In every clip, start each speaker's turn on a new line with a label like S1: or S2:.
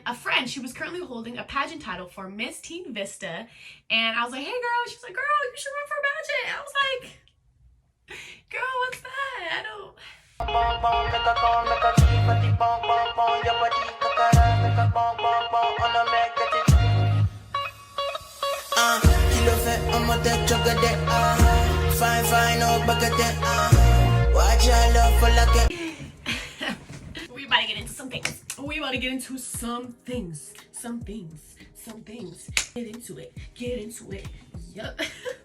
S1: a friend, she was currently holding a pageant title for Miss Teen Vista, and I was like, hey girl, she's like, girl, you should run for a pageant. I was like, girl, what's that? I don't. We about to get into some things. We about to get into some things. Get into it. Yup.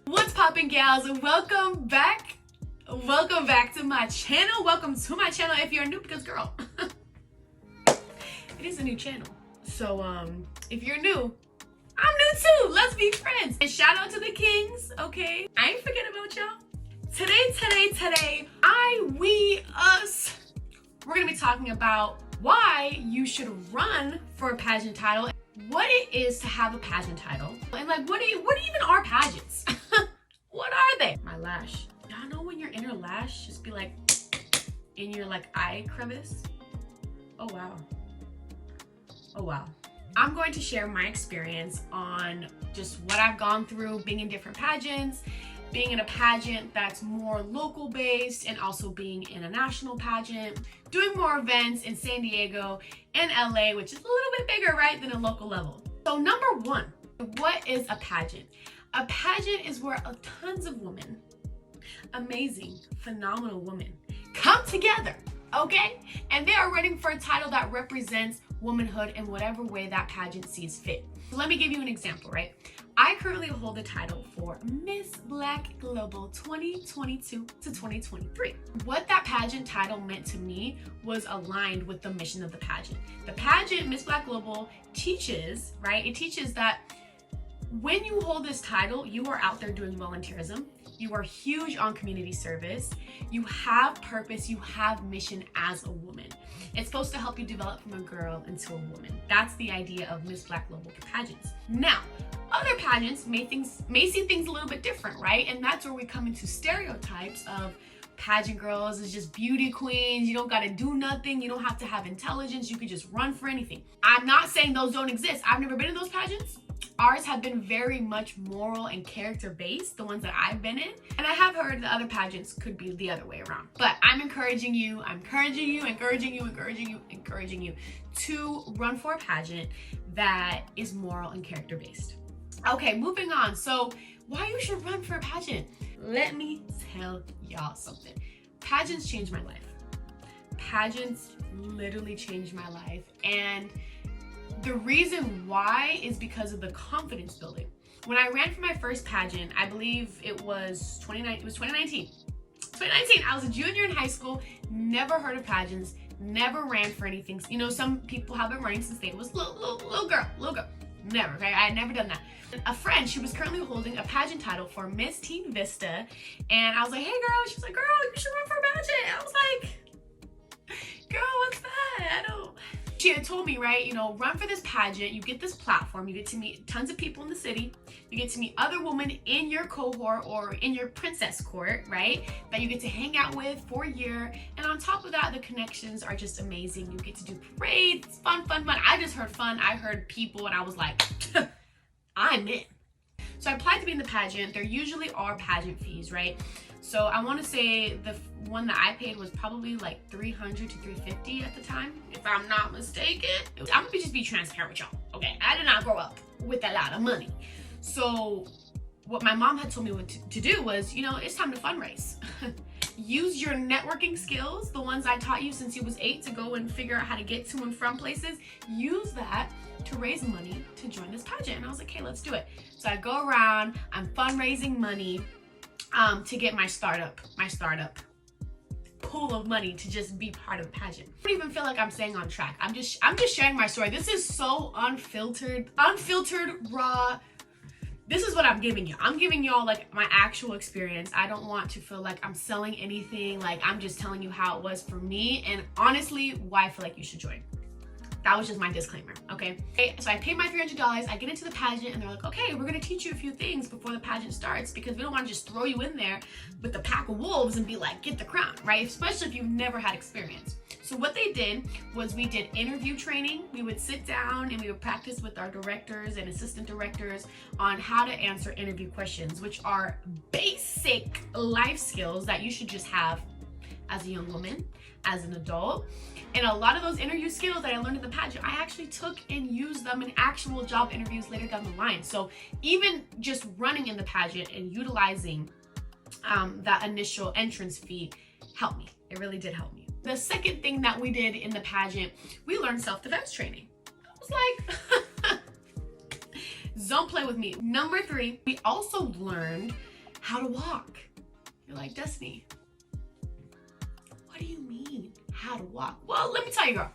S1: What's poppin', gals? And welcome back. Welcome back to my channel. Welcome to my channel if you're new, because girl, it is a new channel. So if you're new, I'm new too. Let's be friends. And shout out to the kings, okay? I ain't forgetting about y'all. Today, we, us, we're gonna be talking about why you should run for a pageant title, what it is to have a pageant title, and like what even are pageants? What are they? My lash. Y'all know when your inner lash just be like in your like eye crevice? Oh wow. I'm going to share my experience on just what I've gone through being in different pageants, being in a pageant that's more local based, and also being in a national pageant, doing more events in San Diego and LA, which is a little bit bigger, right, than a local level. So number one, what is a pageant? A pageant is where tons of women, amazing, phenomenal women, come together, okay? And they are running for a title that represents womanhood in whatever way that pageant sees fit. So let me give you an example, right? I currently hold the title for Miss Black Global 2022 to 2023. What that pageant title meant to me was aligned with the mission of the pageant. The pageant, Miss Black Global, teaches, right? It teaches that when you hold this title, you are out there doing volunteerism. You are huge on community service. You have purpose. You have mission as a woman. It's supposed to help you develop from a girl into a woman. That's the idea of Miss Black Global pageants. Now, other pageants may see things a little bit different, right? And that's where we come into stereotypes of pageant girls as just beauty queens. You don't got to do nothing. You don't have to have intelligence. You could just run for anything. I'm not saying those don't exist. I've never been in those pageants. Ours have been very much moral and character based, the ones that I've been in. And I have heard that other pageants could be the other way around. But I'm encouraging you to run for a pageant that is moral and character based. Okay, moving on. So why you should run for a pageant? Let me tell y'all something. Pageants changed my life. Pageants literally changed my life. And the reason why is because of the confidence building. When I ran for my first pageant, I believe it was 2019. I was a junior in high school, never heard of pageants, never ran for anything. You know, some people have been running since they was little girl. Never, okay? I had never done that. A friend, she was currently holding a pageant title for Miss Teen Vista, and I was like, hey girl, she was like, girl, you should run for a pageant. I was like, girl, what's that? I don't. She had told me, right, you know, run for this pageant, you get this platform, you get to meet tons of people in the city, you get to meet other women in your cohort or in your princess court, right, that you get to hang out with for a year, and on top of that, the connections are just amazing. You get to do parades, fun. I just heard fun, I heard people, and I was like, I'm in. So I applied to be in the pageant. There usually are pageant fees, right? So I want to say the one that I paid was probably like $300 to $350 at the time, if I'm not mistaken. I'm gonna just be transparent with y'all, okay? I did not grow up with a lot of money. So what my mom had told me to do was, you know, it's time to fundraise. Use your networking skills, the ones I taught you since you was 8 to go and figure out how to get to and from places. Use that to raise money to join this pageant. And I was like, okay, let's do it. So I go around, I'm fundraising money to get my startup pool of money to just be part of the pageant. I don't even feel like I'm staying on track. I'm just sharing my story. This is so unfiltered, raw. This is what I'm giving you. I'm giving y'all like my actual experience. I don't want to feel like I'm selling anything. Like, I'm just telling you how it was for me, and honestly, why I feel like you should join. That was just my disclaimer, okay? So I paid my $300, I get into the pageant, and they're like, okay, we're gonna teach you a few things before the pageant starts, because we don't wanna just throw you in there with the pack of wolves and be like, get the crown, right? Especially if you've never had experience. So what they did was we did interview training. We would sit down and we would practice with our directors and assistant directors on how to answer interview questions, which are basic life skills that you should just have as a young woman, as an adult. And a lot of those interview skills that I learned in the pageant, I actually took and used them in actual job interviews later down the line. So even just running in the pageant and utilizing that initial entrance fee helped me. It really did help me. The second thing that we did in the pageant, we learned self-defense training. I was like, don't play with me. Number 3, we also learned how to walk. You're like, Destiny, what do you mean, how to walk? Well, let me tell you, girl.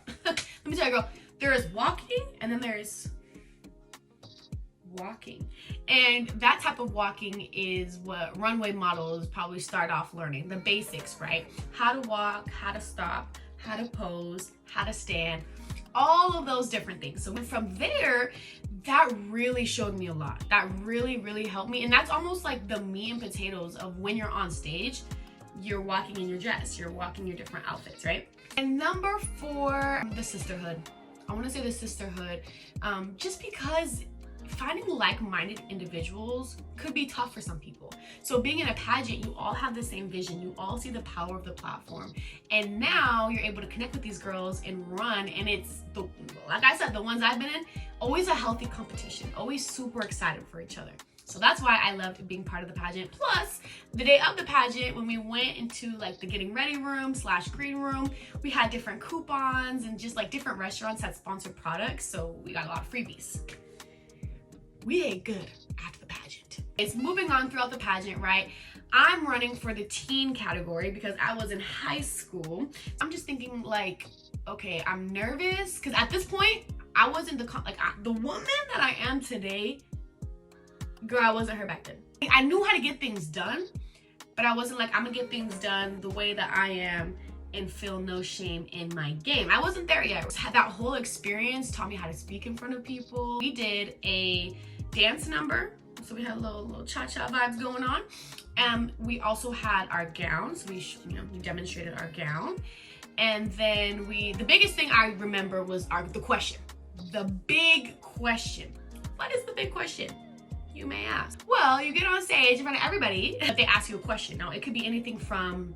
S1: There is walking and then there's walking. And that type of walking is what runway models probably start off learning, the basics, right? How to walk, how to stop, how to pose, how to stand, all of those different things. So from there, that really showed me a lot. That really, really helped me. And that's almost like the meat and potatoes of when you're on stage, you're walking in your dress, you're walking your different outfits, right? And number 4, the sisterhood. I want to say the sisterhood, just because finding like-minded individuals could be tough for some people. So being in a pageant, you all have the same vision. You all see the power of the platform. And now you're able to connect with these girls and run. And it's, like I said, the ones I've been in, always a healthy competition, always super excited for each other. So that's why I loved being part of the pageant. Plus, the day of the pageant, when we went into like the getting ready room / green room, we had different coupons and just like different restaurants had sponsored products. So we got a lot of freebies. We ate good after the pageant. It's moving on throughout the pageant, right? I'm running for the teen category because I was in high school. I'm just thinking like, okay, I'm nervous because at this point, I wasn't the woman that I am today. Girl, I wasn't her back then. I knew how to get things done, but I wasn't like, I'm gonna get things done the way that I am and feel no shame in my game. I wasn't there yet. That whole experience taught me how to speak in front of people. We did a dance number, so we had little cha-cha vibes going on. We also had our gowns. We demonstrated our gown, and then the biggest thing I remember was the question. The big question. What is the big question, you may ask? Well, you get on stage in front of everybody, but they ask you a question. Now, it could be anything from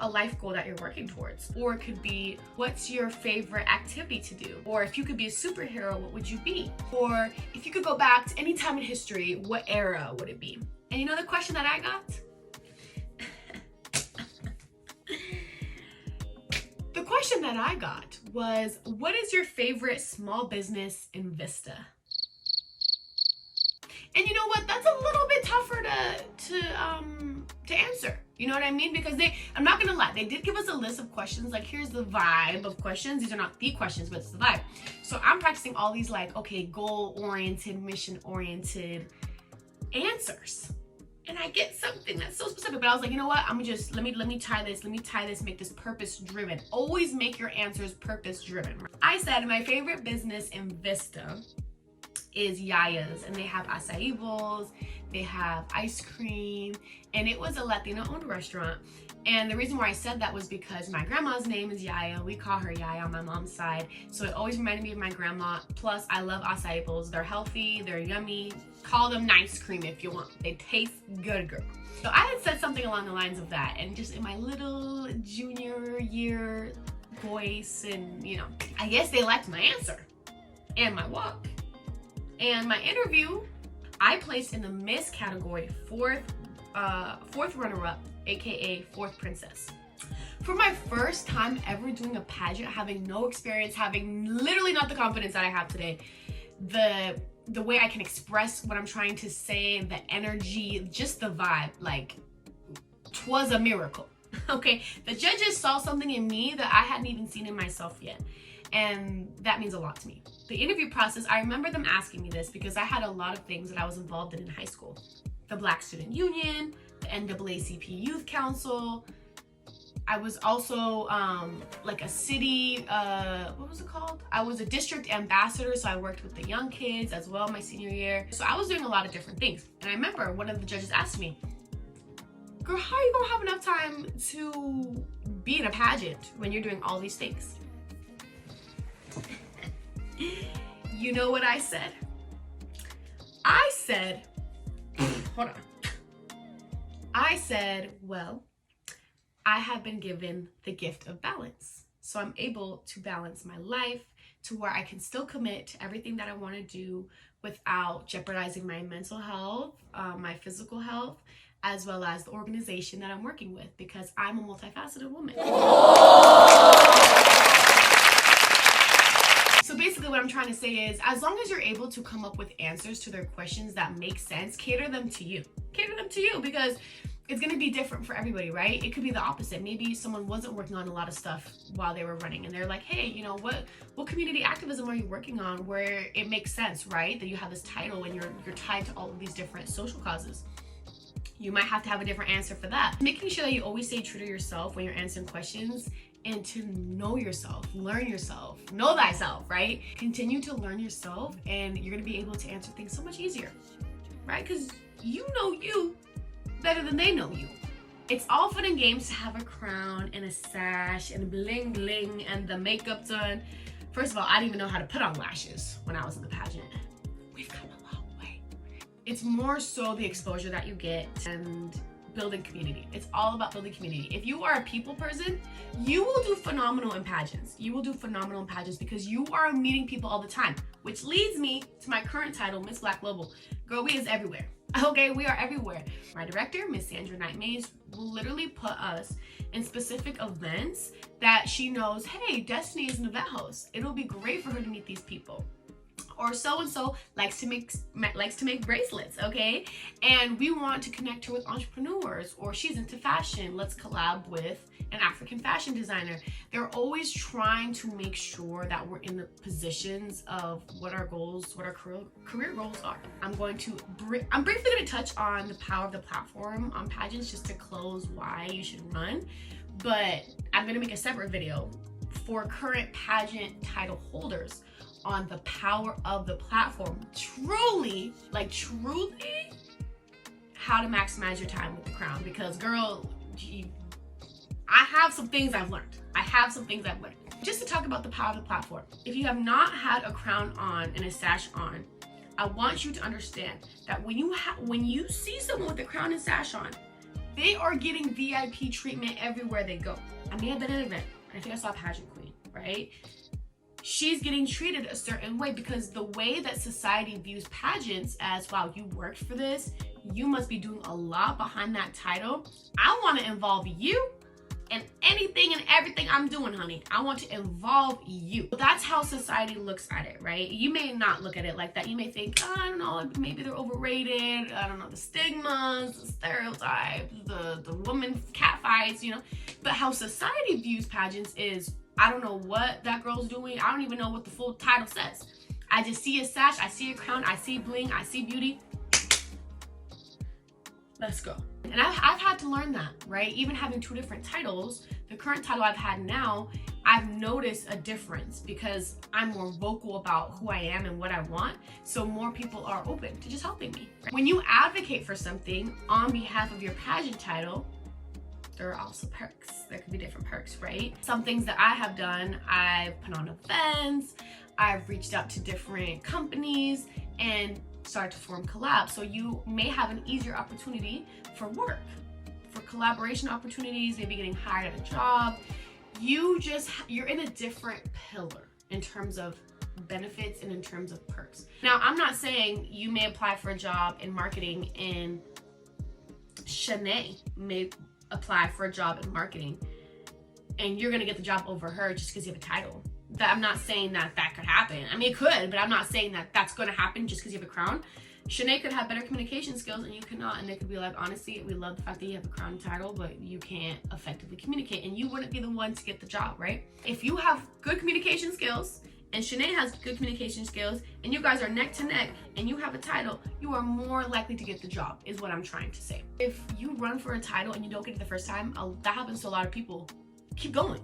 S1: a life goal that you're working towards, or it could be, what's your favorite activity to do? Or if you could be a superhero, what would you be? Or if you could go back to any time in history, what era would it be? And you know the question that I got? The question that I got was, what is your favorite small business in Vista? And you know what? That's a little bit tougher to answer. You know what I mean? Because I'm not gonna lie, they did give us a list of questions. Like, here's the vibe of questions. These are not the questions, but it's the vibe. So I'm practicing all these like, okay, goal-oriented, mission-oriented answers. And I get something that's so specific, but I was like, you know what? I'm gonna just, let me tie this, make this purpose-driven. Always make your answers purpose-driven. I said my favorite business in Vista is gyals, and they have acai bowls, they have ice cream, and it was a Latino-owned restaurant. And the reason why I said that was because my grandma's name is Yaya. We call her Yaya on my mom's side, so it always reminded me of my grandma. Plus, I love acai bowls. They're healthy, they're yummy. Call them nice cream if you want. They taste good, girl. So I had said something along the lines of that, and just in my little junior year voice, and you know, I guess they liked my answer and my walk. And my interview, I placed in the Miss category, fourth runner-up, aka fourth princess. For my first time ever doing a pageant, having no experience, having literally not the confidence that I have today, the way I can express what I'm trying to say, the energy, just the vibe, like, 'twas a miracle. Okay, the judges saw something in me that I hadn't even seen in myself yet. And that means a lot to me. The interview process, I remember them asking me this because I had a lot of things that I was involved in high school. The Black Student Union, the NAACP Youth Council. I was also like a city, what was it called? I was a district ambassador, so I worked with the young kids as well my senior year. So I was doing a lot of different things. And I remember one of the judges asked me, girl, how are you gonna have enough time to be in a pageant when you're doing all these things? You know what I said? I said, hold on. I said, well, I have been given the gift of balance. So I'm able to balance my life to where I can still commit to everything that I want to do without jeopardizing my mental health, my physical health, as well as the organization that I'm working with, because I'm a multifaceted woman. So basically what I'm trying to say is, as long as you're able to come up with answers to their questions that make sense, cater them to you. Cater them to you, because it's going to be different for everybody, right? It could be the opposite. Maybe someone wasn't working on a lot of stuff while they were running, and they're like, hey, you know, what community activism are you working on where it makes sense, right? That you have this title and you're tied to all of these different social causes. You might have to have a different answer for that. Making sure that you always stay true to yourself when you're answering questions, and to know yourself, learn yourself, know thyself, right? Continue to learn yourself, and you're going to be able to answer things so much easier, right? Because you know you better than they know you. It's all fun and games to have a crown and a sash and bling bling and the makeup done. First of all, I didn't even know how to put on lashes when I was in the pageant. We've come a long way. It's more so the exposure that you get and building community. It's all about building community. If you are a people person, you will do phenomenal in pageants. You will do phenomenal in pageants because you are meeting people all the time, which leads me to my current title, Miss Black Global. Girl, we is everywhere. Okay, we are everywhere. My director, Miss Sandra Knight Mays, will literally put us in specific events that she knows, hey, Destiny is an event host. It'll be great for her to meet these people. Or so-and-so likes to make bracelets, okay? And we want to connect her with entrepreneurs, or she's into fashion. Let's collab with an African fashion designer. They're always trying to make sure that we're in the positions of what our goals, what our career goals are. I'm briefly going to touch on the power of the platform on pageants just to close why you should run. But I'm going to make a separate video for current pageant title holders on the power of the platform. Truly, how to maximize your time with the crown. Because girl, I have some things I've learned. Just to talk about the power of the platform. If you have not had a crown on and a sash on, I want you to understand that when you see someone with a crown and sash on, they are getting VIP treatment everywhere they go. I may have been at an event. I think I saw a pageant queen, right? She's getting treated a certain way because the way that society views pageants as, wow, you worked for this, you must be doing a lot behind that title. I want to involve you in anything and everything I'm doing, honey. I want to involve you. That's how society looks at it, right? You may not look at it like that. You may think, oh, I don't know, maybe they're overrated. I don't know, the stigmas, the stereotypes, the woman catfights, you know. But how society views pageants is, I don't know what that girl's doing. I don't even know what the full title says. I just see a sash, I see a crown, I see bling, I see beauty. Let's go. And I've had to learn that, right? Even having two different titles, the current title I've had now, I've noticed a difference because I'm more vocal about who I am and what I want. So more people are open to just helping me. When you advocate for something on behalf of your pageant title, there are also perks. There could be different perks, right? Some things that I have done, I've put on events, I've reached out to different companies and started to form collabs. So you may have an easier opportunity for work, for collaboration opportunities, maybe getting hired at a job. You're in a different pillar in terms of benefits and in terms of perks. Now, I'm not saying you may apply for a job in marketing and Shanae may apply for a job in marketing and you're gonna get the job over her just because you have a title. I'm not saying that could happen. I mean, it could, but I'm not saying that that's gonna happen just because you have a crown. Shanae could have better communication skills and you cannot, and they could be like, honestly, we love the fact that you have a crown title, but you can't effectively communicate, and you wouldn't be the one to get the job, right? If you have good communication skills and Shanae has good communication skills, and you guys are neck to neck, and you have a title, you are more likely to get the job, is what I'm trying to say. If you run for a title and you don't get it the first time, that happens to a lot of people. Keep going.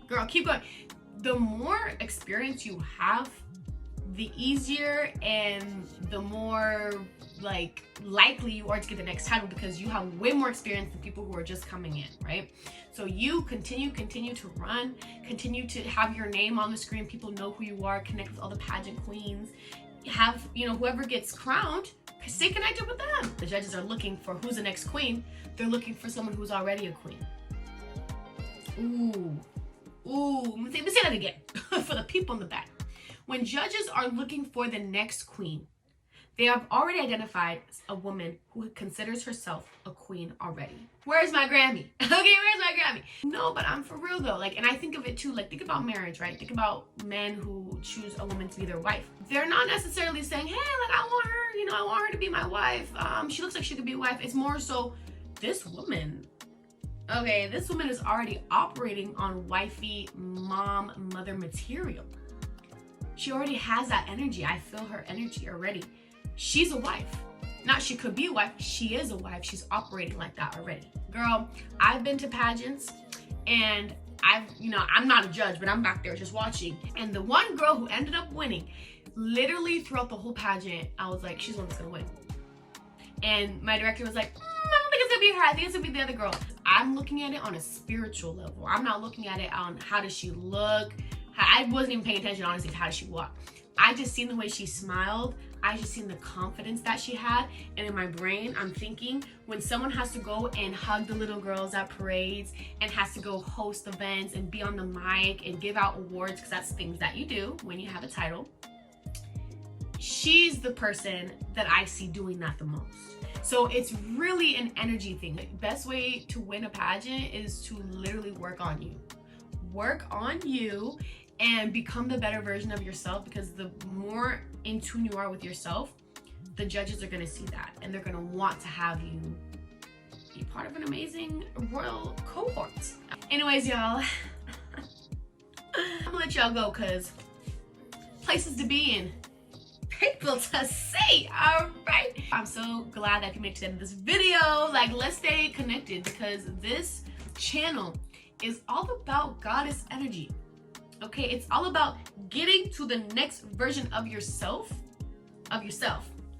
S1: Girl, keep going. The more experience you have, the easier and the more like likely you are to get the next title, because you have way more experience than people who are just coming in, right? So you continue to run, continue to have your name on the screen, people know who you are, connect with all the pageant queens, have, you know, whoever gets crowned, stay connected with them. The judges are looking for who's the next queen. They're looking for someone who's already a queen. Let me say that again for the people in the back. When judges are looking for the next queen, they have already identified a woman who considers herself a queen already. Where's my Grammy? Okay, where's my Grammy? No, but I'm for real though. Like, and I think of it too, like think about marriage, right? Think about men who choose a woman to be their wife. They're not necessarily saying, hey, like I want her, you know, I want her to be my wife. She looks like she could be a wife. It's more so, this woman, okay, this woman is already operating on wifey, mom, mother material. She already has that energy. I feel her energy already. She's a wife. Not she could be a wife, she is a wife. She's operating like that already. Girl, I've been to pageants and I'm not a judge, but I'm back there just watching. And the one girl who ended up winning, literally throughout the whole pageant, I was like, she's the one that's gonna win. And my director was like, I don't think it's gonna be her, I think it's gonna be the other girl. I'm looking at it on a spiritual level. I'm not looking at it on how does she look. I wasn't even paying attention, honestly, to how does she walk. I just seen the way she smiled. I just seen the confidence that she had. And in my brain, I'm thinking, when someone has to go and hug the little girls at parades and has to go host events and be on the mic and give out awards, because that's things that you do when you have a title, she's the person that I see doing that the most. So it's really an energy thing. The best way to win a pageant is to literally work on you. Work on you and become the better version of yourself, because the more in tune you are with yourself, the judges are going to see that and they're going to want to have you be part of an amazing royal cohort. Anyways, y'all, I'm gonna let y'all go because places to be in, people to see. All right, I'm so glad that you made it to the end of this video. Like, let's stay connected, because this channel is all about goddess energy. Okay, it's all about getting to the next version of yourself,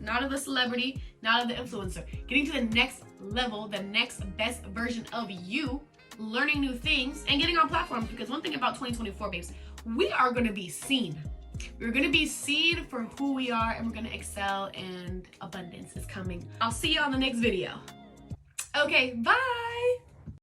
S1: not of the celebrity, not of the influencer, getting to the next level, the next best version of you, learning new things and getting on platforms. Because one thing about 2024, babes, we are going to be seen. We're going to be seen for who we are, and we're going to excel, and abundance is coming. I'll see you on the next video. Okay, bye.